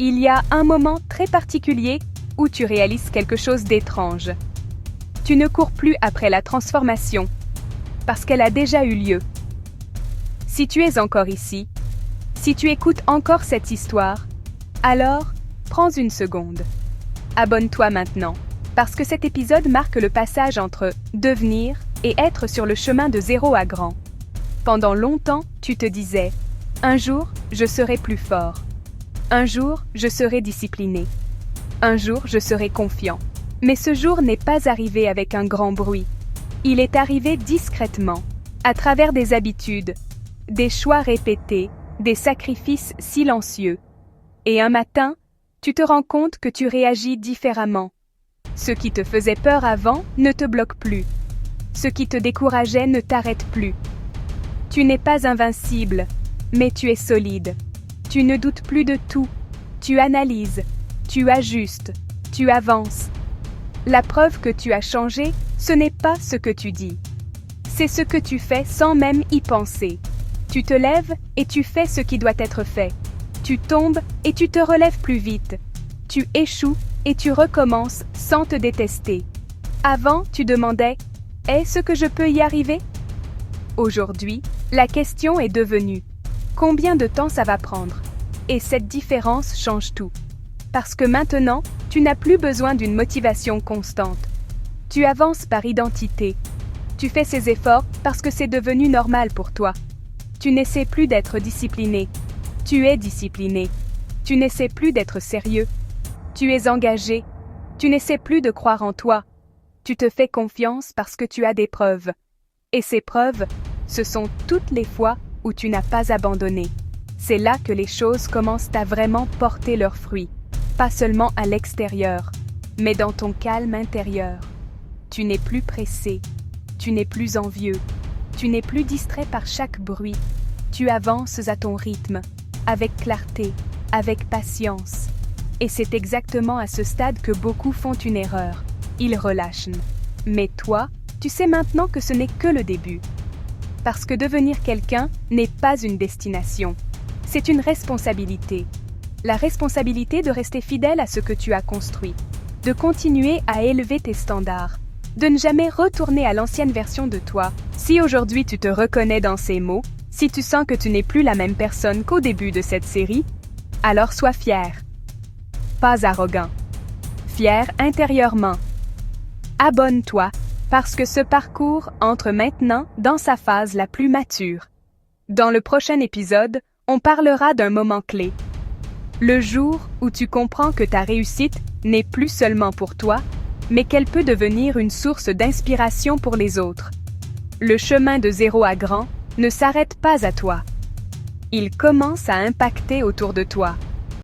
il y a un moment très particulier où tu réalises quelque chose d'étrange. Tu ne cours plus après la transformation, parce qu'elle a déjà eu lieu. Si tu es encore ici, si tu écoutes encore cette histoire, alors prends une seconde. Abonne-toi maintenant, parce que cet épisode marque le passage entre devenir et être sur le chemin de zéro à grand. Pendant longtemps, tu te disais « Un jour, je serai plus fort. Un jour, je serai discipliné. Un jour, je serai confiant. » Mais ce jour n'est pas arrivé avec un grand bruit. Il est arrivé discrètement, à travers des habitudes, des choix répétés, des sacrifices silencieux. Et un matin, tu te rends compte que tu réagis différemment. Ce qui te faisait peur avant ne te bloque plus. Ce qui te décourageait ne t'arrête plus. Tu n'es pas invincible, mais tu es solide. Tu ne doutes plus de tout. Tu analyses, tu ajustes, tu avances. La preuve que tu as changé, ce n'est pas ce que tu dis. C'est ce que tu fais sans même y penser. Tu te lèves et tu fais ce qui doit être fait. Tu tombes et tu te relèves plus vite. Tu échoues et tu recommences sans te détester. Avant, tu demandais « Est-ce que je peux y arriver ?» Aujourd'hui, la question est devenue « Combien de temps ça va prendre ?» Et cette différence change tout. Parce que maintenant, tu n'as plus besoin d'une motivation constante. Tu avances par identité. Tu fais ces efforts parce que c'est devenu normal pour toi. Tu n'essaies plus d'être discipliné. Tu es discipliné. Tu n'essaies plus d'être sérieux. Tu es engagé. Tu n'essaies plus de croire en toi. Tu te fais confiance parce que tu as des preuves. Et ces preuves, ce sont toutes les fois où tu n'as pas abandonné. C'est là que les choses commencent à vraiment porter leurs fruits. Pas seulement à l'extérieur, mais dans ton calme intérieur. Tu n'es plus pressé, tu n'es plus envieux, tu n'es plus distrait par chaque bruit. Tu avances à ton rythme, avec clarté, avec patience. Et c'est exactement à ce stade que beaucoup font une erreur. Ils relâchent. Mais toi, tu sais maintenant que ce n'est que le début. Parce que devenir quelqu'un n'est pas une destination. C'est une responsabilité. La responsabilité de rester fidèle à ce que tu as construit, de continuer à élever tes standards, de ne jamais retourner à l'ancienne version de toi. Si aujourd'hui tu te reconnais dans ces mots, si tu sens que tu n'es plus la même personne qu'au début de cette série, alors sois fier. Pas arrogant. Fier intérieurement. Abonne-toi, parce que ce parcours entre maintenant dans sa phase la plus mature. Dans le prochain épisode, on parlera d'un moment clé. Le jour où tu comprends que ta réussite n'est plus seulement pour toi, mais qu'elle peut devenir une source d'inspiration pour les autres. Le chemin de zéro à grand ne s'arrête pas à toi. Il commence à impacter autour de toi.